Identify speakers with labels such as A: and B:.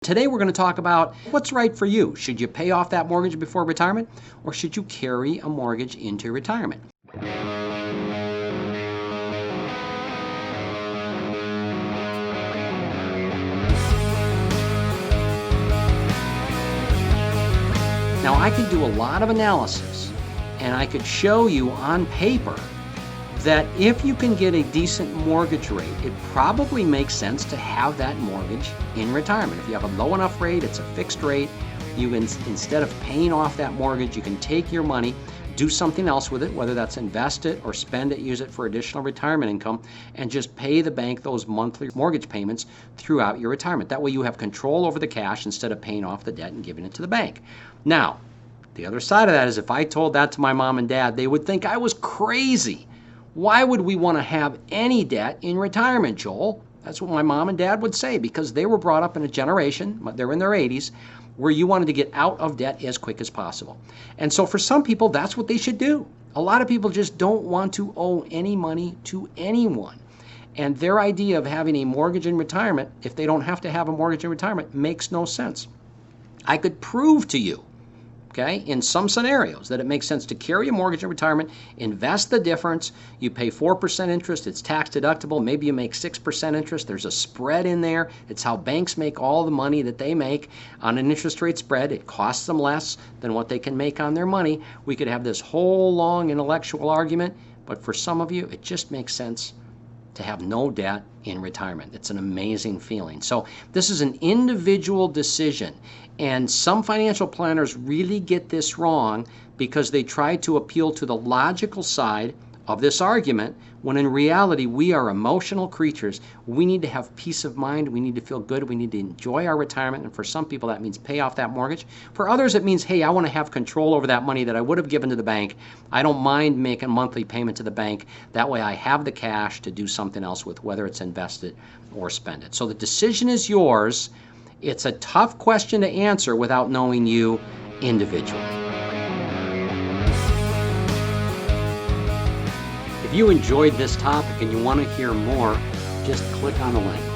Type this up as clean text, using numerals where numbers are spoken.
A: Today we're going to talk about what's right for you. Should you pay off that mortgage before retirement, or should you carry a mortgage into retirement? Now I could do a lot of analysis and I could show you on paper that if you can get a decent mortgage rate, it probably makes sense to have that mortgage in retirement. If you have a low enough rate, it's a fixed rate, you can, instead of paying off that mortgage, you can take your money, do something else with it, whether that's invest it or spend it, use it for additional retirement income, and just pay the bank those monthly mortgage payments throughout your retirement. That way you have control over the cash instead of paying off the debt and giving it to the bank. Now, the other side of that is if I told that to my mom and dad, they would think I was crazy. Why would we want to have any debt in retirement, Joel? That's what my mom and dad would say, because they were brought up in a generation, they're in their 80s, where you wanted to get out of debt as quick as possible. And so for some people, that's what they should do. A lot of people just don't want to owe any money to anyone. And their idea of having a mortgage in retirement, if they don't have to have a mortgage in retirement, makes no sense. I could prove to you, okay, in some scenarios that it makes sense to carry a mortgage in retirement, invest the difference, you pay 4% interest, it's tax deductible, maybe you make 6% interest, there's a spread in there, it's how banks make all the money that they make on an interest rate spread, it costs them less than what they can make on their money. We could have this whole long intellectual argument, but for some of you, it just makes sense to have no debt in retirement. It's an amazing feeling. So this is an individual decision, and some financial planners really get this wrong because they try to appeal to the logical side of this argument, when in reality we are emotional creatures. We need to have peace of mind, we need to feel good, we need to enjoy our retirement, and for some people that means pay off that mortgage. For others it means, hey, I want to have control over that money that I would have given to the bank. I don't mind making a monthly payment to the bank. That way I have the cash to do something else with, whether it's invested or spend it. So the decision is yours. It's a tough question to answer without knowing you individually. If you enjoyed this topic and you want to hear more, just click on the link.